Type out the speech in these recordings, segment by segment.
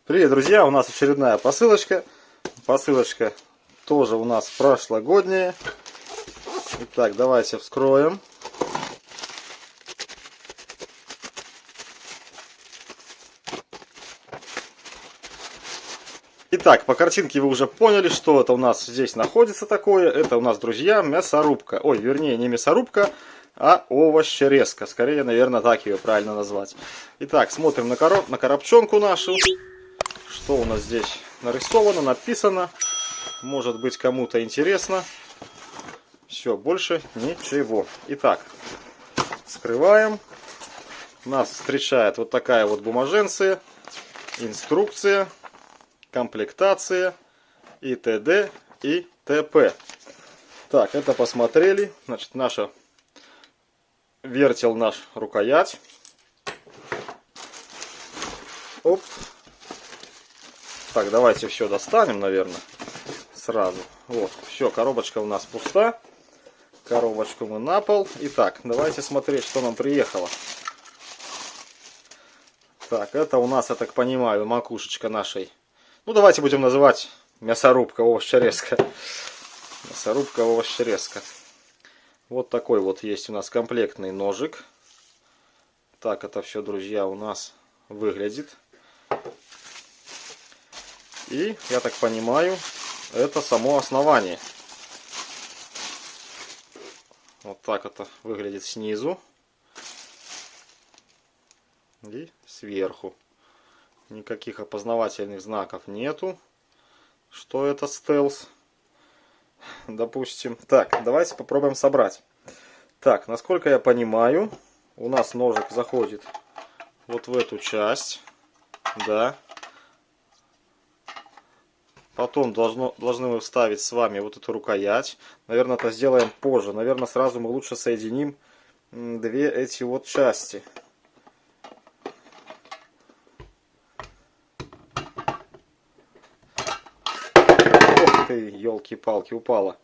Привет, друзья! У нас очередная посылочка. Посылочка тоже у нас прошлогодняя. Итак, давайте вскроем. Итак, по картинке вы уже поняли, что это у нас здесь находится такое. Это у нас, друзья, мясорубка. Ой, вернее, не мясорубка, а овощерезка. Скорее, наверное, так ее правильно назвать. Итак, смотрим на коробчонку нашу. Что у нас здесь нарисовано, написано. Может быть, кому-то интересно. Все, больше ничего. Итак, вскрываем. Нас встречает вот такая вот бумаженция, инструкция, комплектация и т.д. и т.п. Так, это посмотрели. Значит, наша вертел, наш рукоять. Оп. Так, давайте все достанем, наверное, сразу. Вот, все, коробочка у нас пуста. Коробочку мы на пол. Итак, давайте смотреть, что нам приехало. Так, это у нас, я так понимаю, макушечка нашей. Ну, давайте будем называть мясорубка, овощерезка. Мясорубка, овощерезка. Вот такой вот есть у нас комплектный ножик. Так это все, друзья, у нас выглядит. И, я так понимаю, это само основание. Вот так это выглядит снизу. И сверху. Никаких опознавательных знаков нету. Что это стелс? Допустим. Так, давайте попробуем собрать. Так, насколько я понимаю, у нас ножик заходит вот в эту часть. Да. Потом должны мы вставить с вами вот эту рукоять. Наверное, это сделаем позже. Наверное, сразу мы лучше соединим две эти вот части. Ох ты, елки-палки, упала.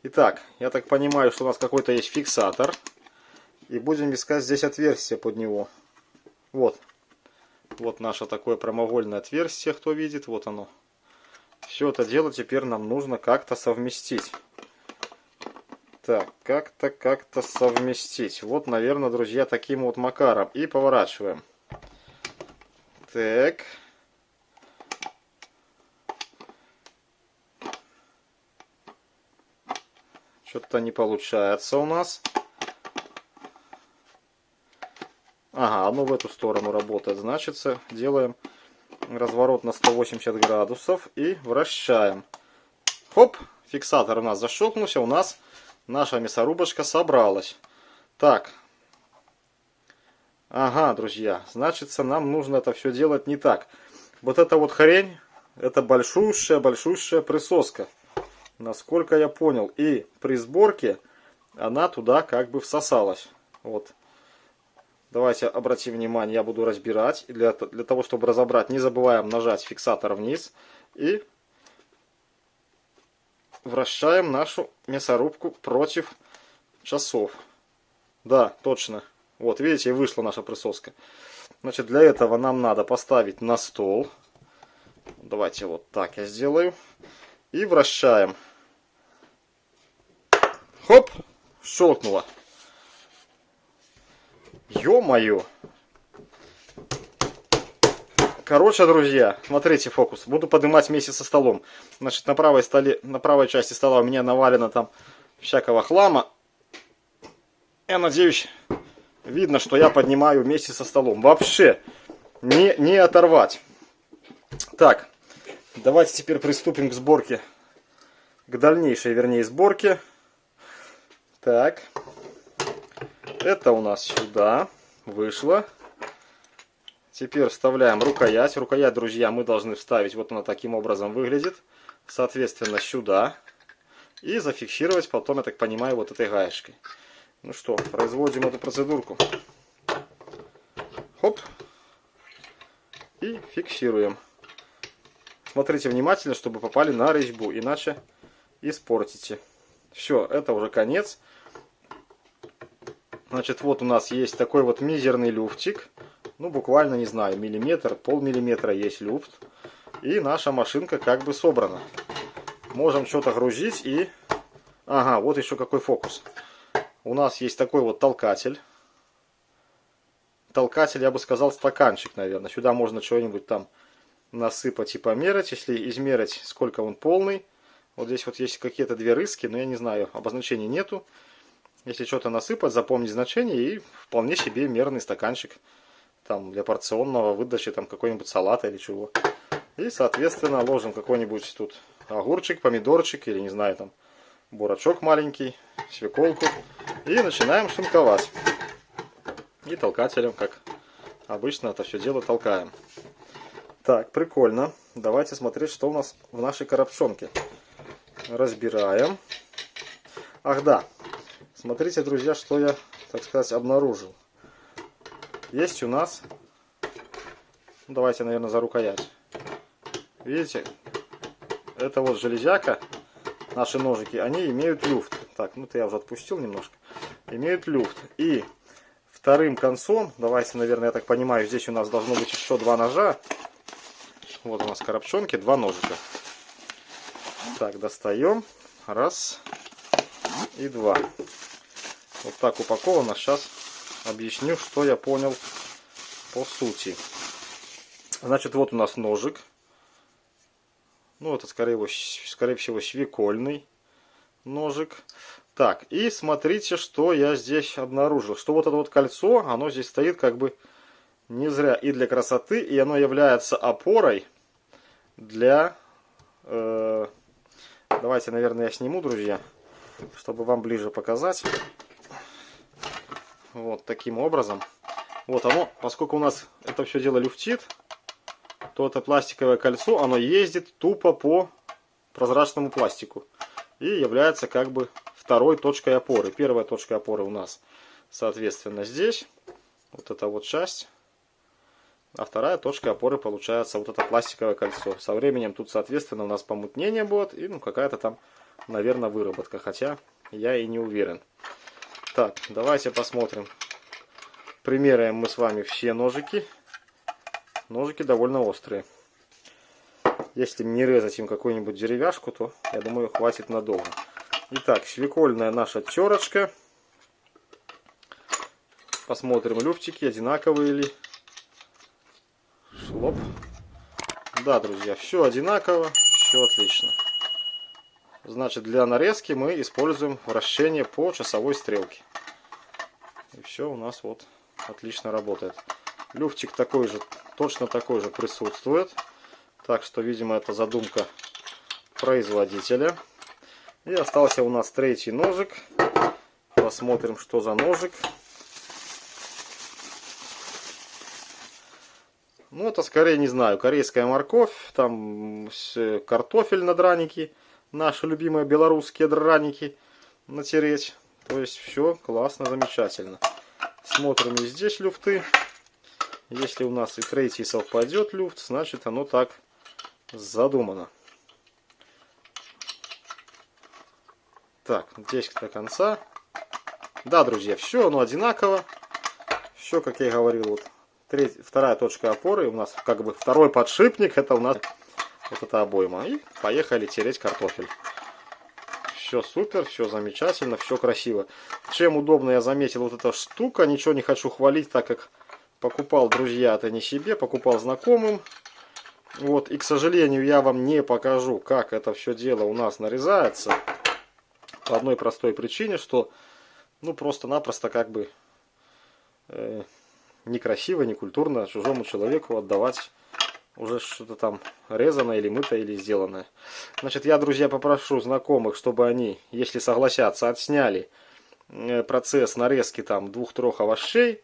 Итак, я так понимаю, что у нас какой-то есть фиксатор. И будем искать здесь отверстие под него. Вот. Вот наше такое прямоугольное отверстие, кто видит. Вот оно. Все это дело теперь нам нужно как-то совместить. Так, как-то совместить. Вот, наверное, друзья, таким вот макаром. И поворачиваем. Так. Что-то не получается у нас. Ага, оно в эту сторону работает. Значит, делаем разворот на 180 градусов и вращаем. Хоп, фиксатор у нас защелкнулся, у нас наша мясорубочка собралась. Так. Ага, друзья, значит, нам нужно это все делать не так. Вот эта вот хрень, это большущая присоска. Насколько я понял. И при сборке она туда как бы всосалась. Вот. Давайте обратим внимание, я буду разбирать. И для того, чтобы разобрать, не забываем нажать фиксатор вниз. И вращаем нашу мясорубку против часов. Да, точно. Вот, видите, вышла наша присоска. Значит, для этого нам надо поставить на стол. Давайте вот так я сделаю. И вращаем. Хоп, щелкнуло. Ё-моё! Короче, друзья, смотрите фокус. Буду поднимать вместе со столом. Значит, на правой части стола у меня навалено там всякого хлама. Я надеюсь, видно, что я поднимаю вместе со столом. Вообще не оторвать. Так, давайте теперь приступим к сборке. К дальнейшей, вернее, сборке. Так. Это у нас сюда вышло. Теперь вставляем рукоять. Рукоять, друзья, мы должны вставить. Вот она таким образом выглядит. Соответственно, сюда. И зафиксировать потом, я так понимаю, вот этой гаечкой. Ну что, производим эту процедурку. Хоп. И фиксируем. Смотрите внимательно, чтобы попали на резьбу. Иначе испортите. Все, это уже конец. Значит, вот у нас есть такой вот мизерный люфтик. Ну, буквально, не знаю, миллиметр, полмиллиметра есть люфт. И наша машинка как бы собрана. Можем что-то грузить и... Ага, вот еще какой фокус. У нас есть такой вот толкатель. Толкатель, я бы сказал, стаканчик, наверное. Сюда можно что-нибудь там насыпать и померить. Если измерить, сколько он полный. Вот здесь вот есть какие-то две рыски, но я не знаю, обозначений нету. Если что-то насыпать, запомнить значение, и вполне себе мерный стаканчик. Там для порционного выдачи там какой-нибудь салата или чего. И, соответственно, ложим какой-нибудь тут огурчик, помидорчик или, не знаю, там бурачок маленький, свеколку. И начинаем шинковать. И толкателем, как обычно, это все дело толкаем. Так, прикольно. Давайте смотреть, что у нас в нашей коробчонке. Разбираем. Ах да, смотрите, друзья, что я, так сказать, обнаружил. Есть у нас, давайте, наверное, за рукоять. Видите, это вот железяка, наши ножики, они имеют люфт. Так, ну это я уже отпустил немножко. Имеют люфт. И вторым концом, давайте, наверное, я так понимаю, здесь у нас должно быть еще два ножа. Вот у нас в коробчонке два ножика. Так, достаем. Раз и два. Вот так упаковано. Сейчас объясню, что я понял по сути. Значит, вот у нас ножик. Ну, это, скорее всего, свекольный ножик. Так, и смотрите, что я здесь обнаружил. Что вот это вот кольцо, оно здесь стоит как бы не зря и для красоты, и оно является опорой для... давайте, наверное, я сниму, друзья, чтобы вам ближе показать. Вот таким образом. Вот оно, поскольку у нас это все дело люфтит, то это пластиковое кольцо, оно ездит тупо по прозрачному пластику. И является как бы второй точкой опоры. Первая точка опоры у нас, соответственно, здесь. Вот эта вот часть. А вторая точка опоры получается вот это пластиковое кольцо. Со временем тут, соответственно, у нас помутнение будет. И ну какая-то там, наверное, выработка. Хотя я и не уверен. Так, давайте посмотрим. Примеряем мы с вами все ножики. Ножики довольно острые. Если не резать им какую-нибудь деревяшку, то, я думаю, хватит надолго. Итак, свекольная наша терочка. Посмотрим, люфтики одинаковые ли. Шлоп. Да, друзья, все одинаково, все отлично. Значит, для нарезки мы используем вращение по часовой стрелке. И все у нас вот отлично работает. Люфтик такой же, точно такой же присутствует. Так что, видимо, это задумка производителя. И остался у нас третий ножик. Посмотрим, что за ножик. Ну, это скорее, не знаю, корейская морковь. Там картофель на драники. Наши любимые белорусские драники натереть. То есть, все классно, замечательно. Смотрим и здесь люфты. Если у нас и третий совпадет люфт, значит оно так задумано. Так, здесь до конца. Да, друзья, все оно одинаково. Все, как я и говорил, вот вторая точка опоры. У нас как бы второй подшипник. Это у нас вот эта обойма. И поехали тереть картофель. Все супер, все замечательно, все красиво. Чем удобно, я заметил, вот эта штука. Ничего не хочу хвалить, так как покупал, друзья, это не себе, покупал знакомым. Вот, и, к сожалению, я вам не покажу, как это все дело у нас нарезается. По одной простой причине, что, ну, просто-напросто как бы некрасиво, некультурно чужому человеку отдавать уже что-то там резаное или мытое, или сделанное. Значит, я, друзья, попрошу знакомых, чтобы они, если согласятся, отсняли процесс нарезки там 2-3 овощей,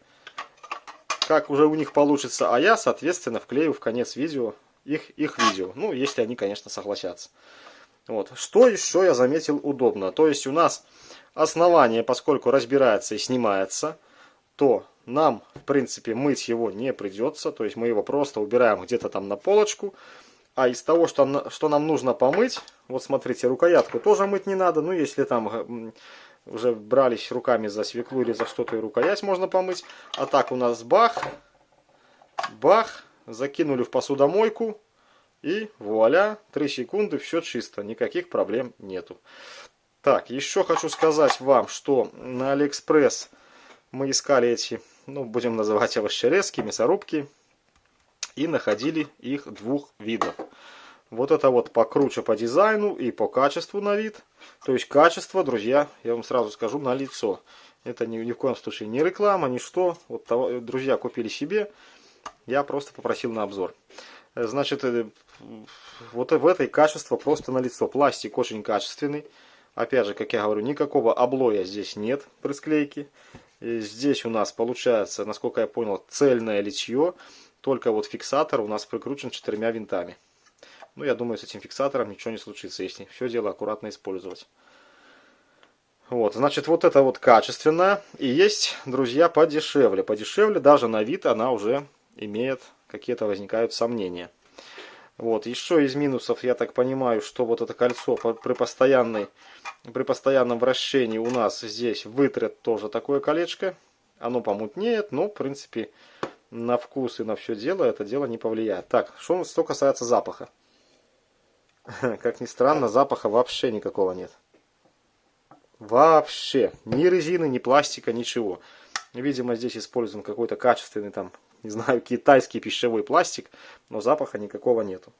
как уже у них получится, а я, соответственно, вклею в конец видео их видео. Ну, если они, конечно, согласятся. Вот. Что еще я заметил удобно? То есть у нас основание, поскольку разбирается и снимается, то нам, в принципе, мыть его не придется. То есть мы его просто убираем где-то там на полочку. А из того, что нам нужно помыть, вот смотрите, рукоятку тоже мыть не надо. Ну, если там уже брались руками за свеклу или за что-то, и рукоять можно помыть. А так у нас бах, закинули в посудомойку. И вуаля, 3 секунды, все чисто, никаких проблем нету. Так, еще хочу сказать вам, что на Алиэкспресс мы искали эти, ну, будем называть овощерезки, мясорубки, и находили их двух видов. Вот это вот покруче по дизайну и по качеству на вид. То есть качество, друзья, я вам сразу скажу, на лицо. Это ни в коем случае не реклама, ни что. Вот друзья купили себе, я просто попросил на обзор. Значит, вот в этой качество просто на лицо. Пластик очень качественный. Опять же, как я говорю, никакого облоя здесь нет при склейке. И здесь у нас получается, насколько я понял, цельное литье. Только вот фиксатор у нас прикручен 4 винтами. Ну, я думаю, с этим фиксатором ничего не случится, если все дело аккуратно использовать. Вот, значит, вот это вот качественное. И есть, друзья, подешевле. Подешевле, даже на вид она уже имеет, какие-то возникают сомнения. Вот, еще из минусов, я так понимаю, что вот это кольцо при постоянном вращении у нас здесь вытрет тоже такое колечко. Оно помутнеет, но, в принципе, на вкус и на все дело это дело не повлияет. Так, что касается запаха. Как ни странно, запаха вообще никакого нет. Вообще. Ни резины, ни пластика, ничего. Видимо, здесь использован какой-то качественный там, не знаю, китайский пищевой пластик, но запаха никакого нету.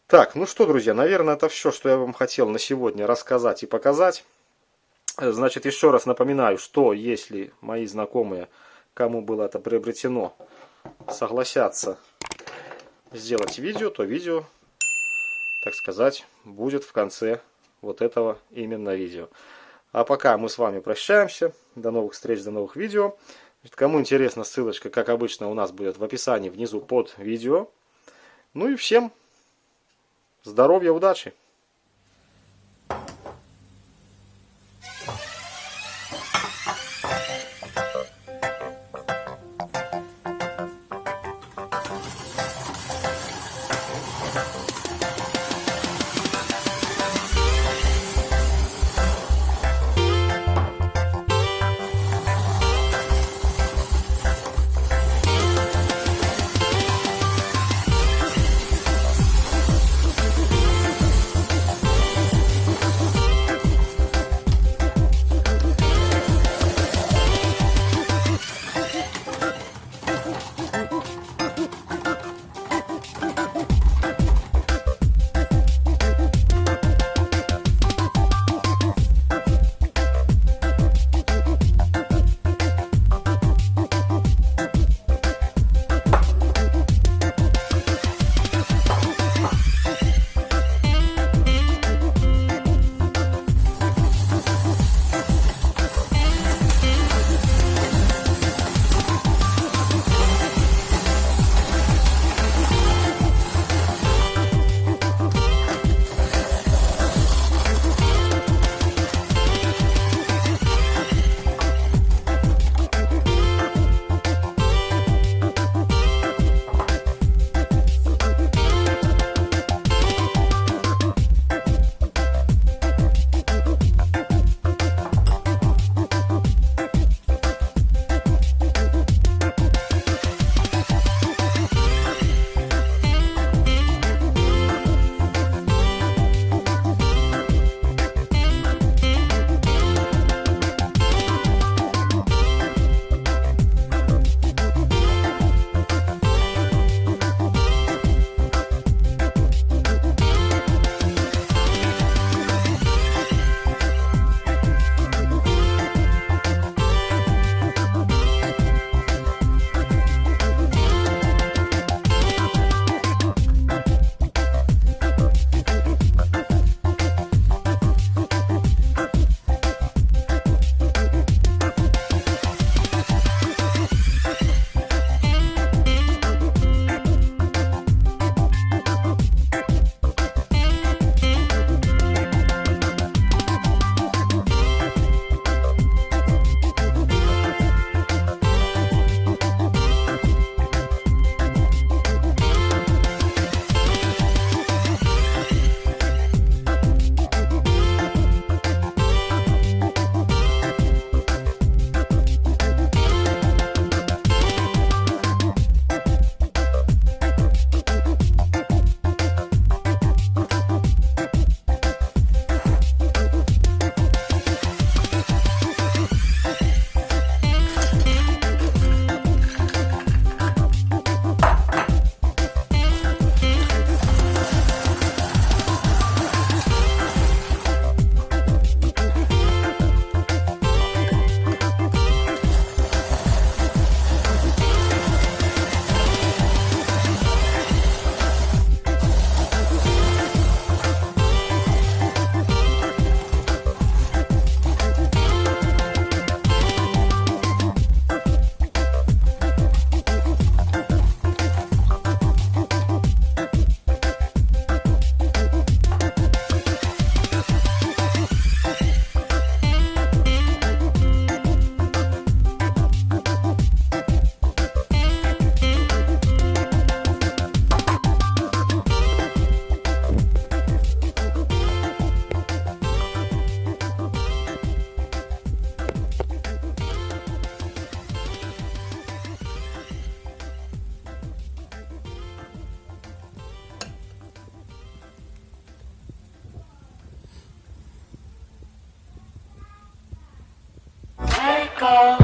Так, ну что, друзья, наверное, это все, что я вам хотел на сегодня рассказать и показать. Значит, еще раз напоминаю, что если мои знакомые, кому было это приобретено, согласятся сделать видео, то видео, так сказать, будет в конце вот этого именно видео. А пока мы с вами прощаемся. До новых встреч, до новых видео. Кому интересно, ссылочка, как обычно, у нас будет в описании внизу под видео. Ну и всем здоровья, удачи! fall.